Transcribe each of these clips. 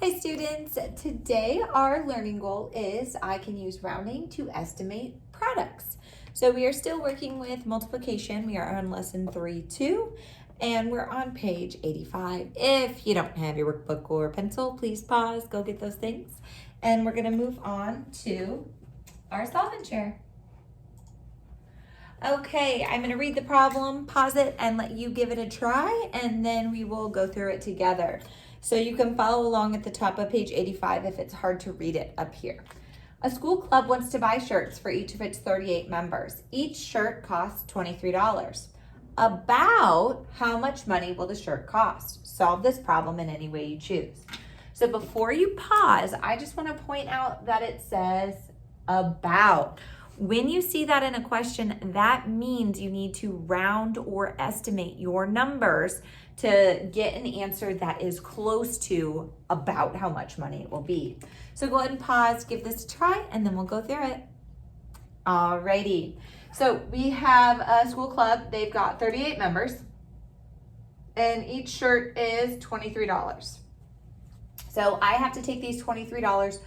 Hi students, today our learning goal is I can use rounding to estimate products. So we are still working with multiplication. We are on lesson 3-2 and we're on page 85. If you don't have your workbook or pencil, please pause, go get those things. And we're gonna move on to our solve and share. Okay, I'm gonna read the problem, pause it, and let you give it a try, and then we will go through it together. So you can follow along at the top of page 85 if it's hard to read it up here. A school club wants to buy shirts for each of its 38 members. Each shirt costs $23. About how much money will the shirt cost? Solve this problem in any way you choose. So before you pause, I just want to point out that it says about. When you see that in a question, that means you need to round or estimate your numbers to get an answer that is close to about how much money it will be. So go ahead and pause, give this a try, and then we'll go through it. Alrighty. So we have a school club. They've got 38 members, and each shirt is $23. So I have to take these $23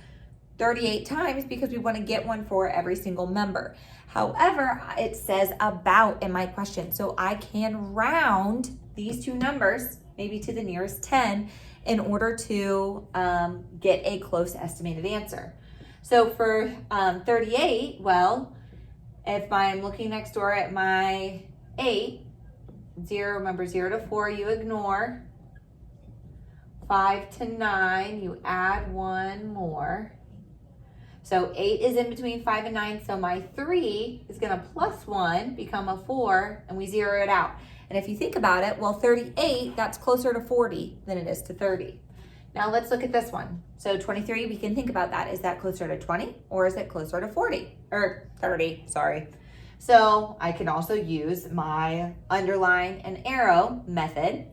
38 times because we want to get one for every single member. However, it says about in my question, so I can round these two numbers maybe to the nearest 10 in order to get a close estimated answer. So for 38, well, if I'm looking next door at my 8, remember 0 to 4, you ignore. 5 to 9, you add one more. So 8 is in between 5 and 9, so my 3 is going to plus 1 become a 4, and we zero it out. And if you think about it, well, 38, that's closer to 40 than it is to 30. Now let's look at this one. So 23, we can think about that. Is that closer to 20 or is it closer to 40? Or 30, sorry. So I can also use my underline and arrow method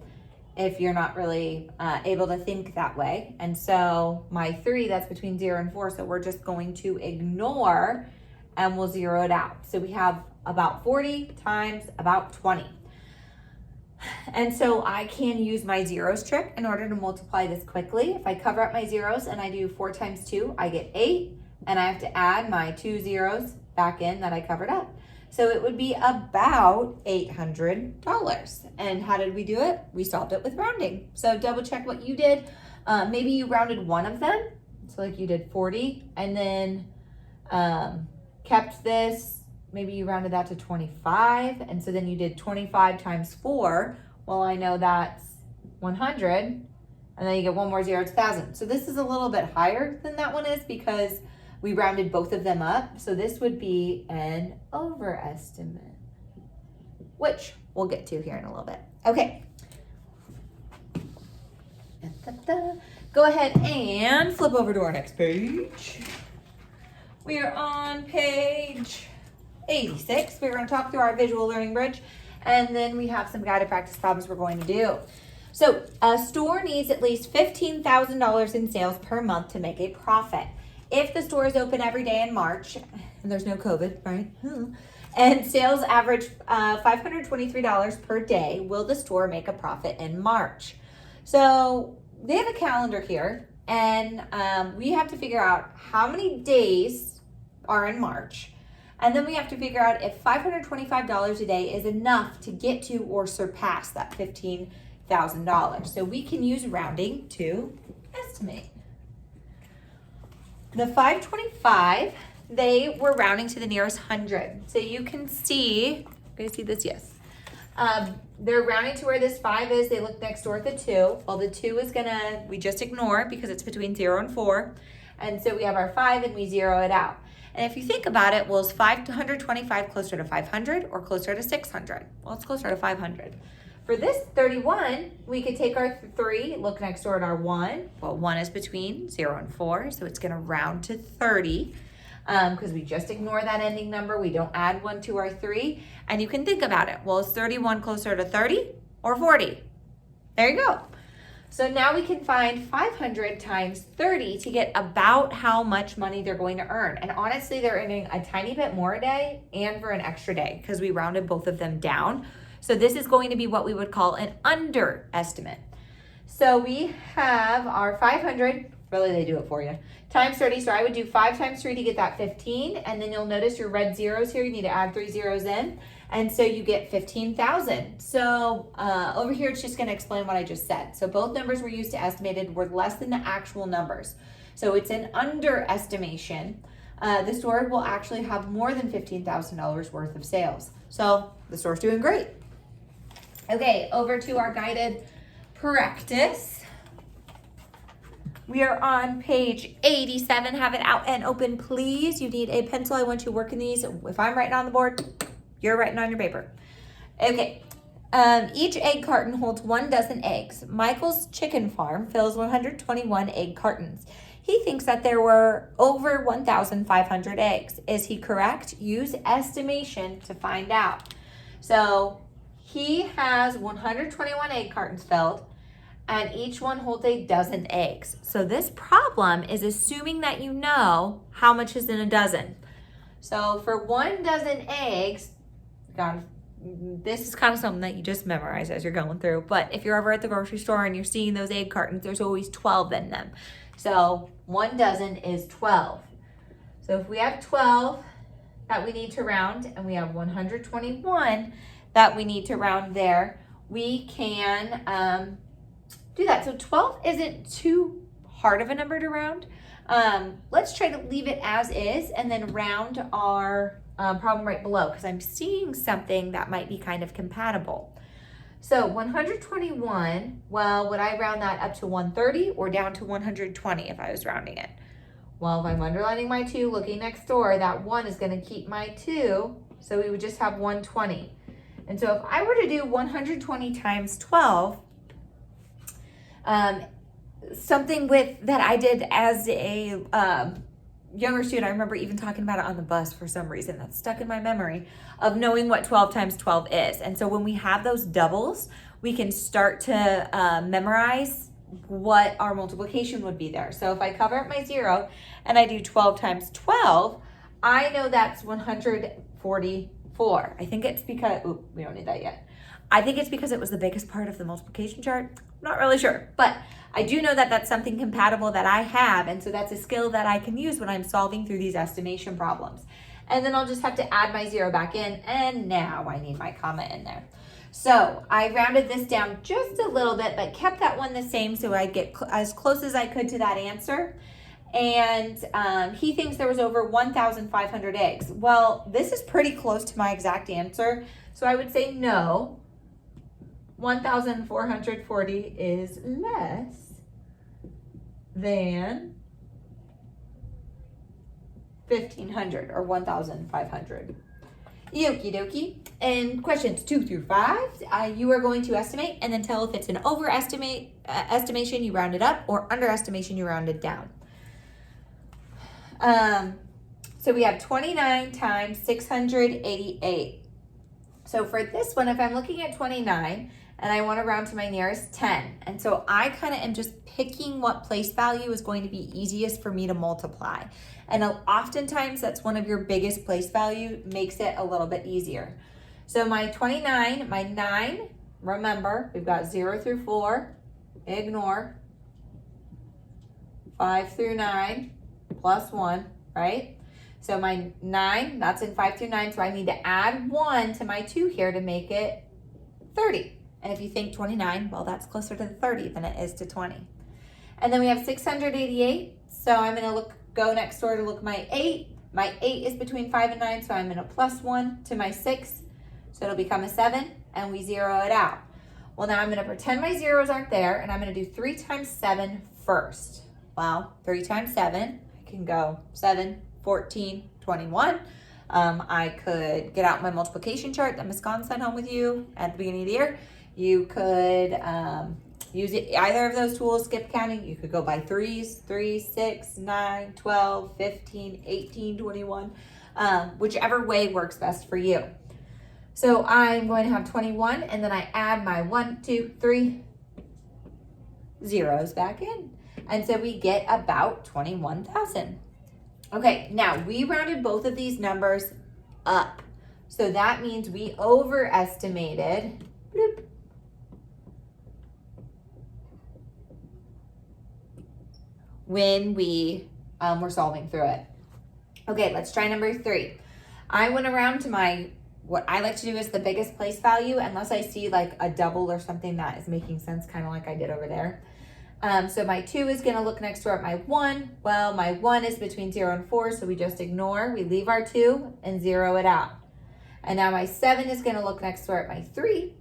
if you're not really able to think that way. And so my 3, that's between 0 and 4, so we're just going to ignore and we'll zero it out. So we have about 40 times about 20. And so I can use my zeros trick in order to multiply this quickly. If I cover up my zeros and I do 4 times 2, I get 8, and I have to add my 2 zeros back in that I covered up. So it would be about $800. And how did we do it? We solved it with rounding. So double check what you did. Maybe you rounded one of them. So like you did 40 and then kept this. Maybe you rounded that to 25. And so then you did 25 times 4. Well, I know that's 100. And then you get one more 0, it's 1,000. So this is a little bit higher than that one is because we rounded both of them up, so this would be an overestimate, which we'll get to here in a little bit. Okay. Go ahead and flip over to our next page. We are on page 86. We're going to talk through our visual learning bridge, and then we have some guided practice problems we're going to do. So a store needs at least $15,000 in sales per month to make a profit. If the store is open every day in March, and there's no COVID, right? And sales average $523 per day, will the store make a profit in March? So they have a calendar here, and we have to figure out how many days are in March. And then we have to figure out if $525 a day is enough to get to or surpass that $15,000. So we can use rounding to estimate. The 525, they were rounding to the nearest 100. So you can see this? Yes. They're rounding to where this 5 is. They look next door at the 2. Well, the 2 is we just ignore because it's between 0 and 4. And so we have our 5 and we zero it out. And if you think about it, well, is 525 closer to 500 or closer to 600? Well, it's closer to 500. For this 31, we could take our 3, look next door at our 1. Well, 1 is between 0 and 4, so it's going to round to 30 because we just ignore that ending number. We don't add 1 to our 3. And you can think about it. Well, is 31 closer to 30 or 40? There you go. So now we can find 500 times 30 to get about how much money they're going to earn. And honestly, they're earning a tiny bit more a day and for an extra day because we rounded both of them down. So this is going to be what we would call an underestimate. So we have our 500, really they do it for you, times 30. So I would do 5 times 3 to get that 15. And then you'll notice your red zeros here. You need to add 3 zeros in. And so you get 15,000. So over here, it's just going to explain what I just said. So both numbers were used to estimated were less than the actual numbers. So it's an underestimation. The store will actually have more than $15,000 worth of sales. So the store's doing great. Okay, over to our guided practice. We are on page 87. Have it out and open, please. You need a pencil. I want you working these. If I'm writing on the board, you're writing on your paper. Okay. Each egg carton holds 1 dozen eggs. Michael's chicken farm fills 121 egg cartons. He thinks that there were over 1,500 eggs. Is he correct? Use estimation to find out. So he has 121 egg cartons filled, and each one holds a dozen eggs. So this problem is assuming that you know how much is in a dozen. So for 1 dozen eggs, this is kind of something that you just memorize as you're going through. But if you're ever at the grocery store and you're seeing those egg cartons, there's always 12 in them. So 1 dozen is 12. So if we have 12 that we need to round, and we have 121 that we need to round there, we can do that. So 12 isn't too hard of a number to round. Let's try to leave it as is and then round our problem right below, because I'm seeing something that might be kind of compatible. So 121, well, would I round that up to 130 or down to 120 if I was rounding it? Well, if I'm underlining my 2, looking next door, that 1 is going to keep my 2, so we would just have 120. And so if I were to do 120 times 12, something with that I did as a younger student, I remember even talking about it on the bus for some reason. That's stuck in my memory of knowing what 12 times 12 is. And so when we have those doubles, we can start to memorize what our multiplication would be there. So if I cover up my 0 and I do 12 times 12, I know that's 144. I think it's because, we don't need that yet. I think it's because it was the biggest part of the multiplication chart. I'm not really sure, but I do know that that's something compatible that I have, and so that's a skill that I can use when I'm solving through these estimation problems. And then I'll just have to add my 0 back in, and now I need my comma in there. So I rounded this down just a little bit, but kept that one the same so I'd get as close as I could to that answer. And he thinks there was over 1,500 eggs. Well, this is pretty close to my exact answer, so I would say no. 1,440 is less than 1,500 or 1,500. Okie dokie. And questions 2 through 5, you are going to estimate and then tell if it's an estimation, you round it up, or underestimation, you round it down. So we have 29 times 688. So for this one, if I'm looking at 29 and I want to round to my nearest 10, and so I kind of am just picking what place value is going to be easiest for me to multiply. And oftentimes that's one of your biggest place value, makes it a little bit easier. So my 29, my 9, remember, we've got 0 through 4, ignore, 5 through 9, plus 1, right? So my 9, that's in 5 through 9, so I need to add 1 to my 2 here to make it 30. And if you think 29, well, that's closer to the 30 than it is to 20. And then we have 688, so I'm going to go next door to look my 8. My 8 is between 5 and 9, so I'm going to plus 1 to my 6, so it'll become a 7, and we zero it out. Well, now I'm going to pretend my zeros aren't there, and I'm going to do 3 times 7 first. Well, 3 times 7, I can go 7, 14, 21. I could get out my multiplication chart that Miss Gon sent home with you at the beginning of the year. You could use either of those tools, skip counting. You could go by 3s, 3, 6, 9, 12, 15, 18, 21, whichever way works best for you. So I'm going to have 21, and then I add my 1, 2, 3 zeros back in. And so we get about 21,000. Okay, now we rounded both of these numbers up. So that means we overestimated, bloop, when we were solving through it. Okay, let's try number 3. I went around to what I like to do is the biggest place value, unless I see like a double or something that is making sense, kind of like I did over there. So my 2 is going to look next door at my 1. Well, my 1 is between 0 and 4, so we just ignore. We leave our 2 and 0 it out. And now my 7 is going to look next door at my 3.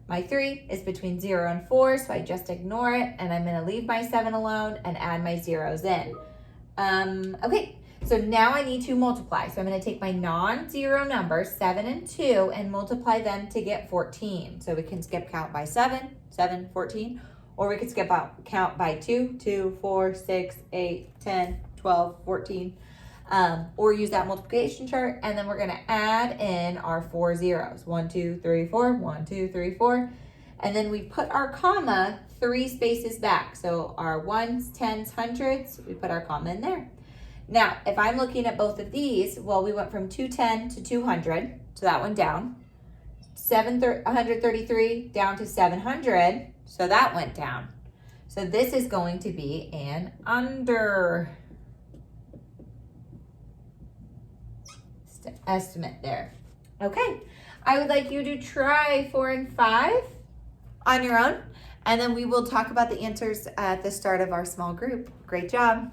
My 3 is between 0 and 4, so I just ignore it, and I'm going to leave my 7 alone and add my zeros in. Okay, so now I need to multiply. So I'm going to take my non-zero numbers, 7 and 2, and multiply them to get 14. So we can skip count by 7, 7, 14. Or we could skip out count by 2, 2, 4, 6, 8, 10, 12, 14. Or use that multiplication chart, and then we're going to add in our 4 zeros. 1, 2, 3, 4, 1, 2, 3, 4. And then we put our comma 3 spaces back. So our ones, tens, hundreds, we put our comma in there. Now, if I'm looking at both of these, well, we went from 210 to 200, so that went down. 133 down to 700, so that went down. So this is going to be an under estimate there. Okay, I would like you to try 4 and 5 on your own, and then we will talk about the answers at the start of our small group. Great job.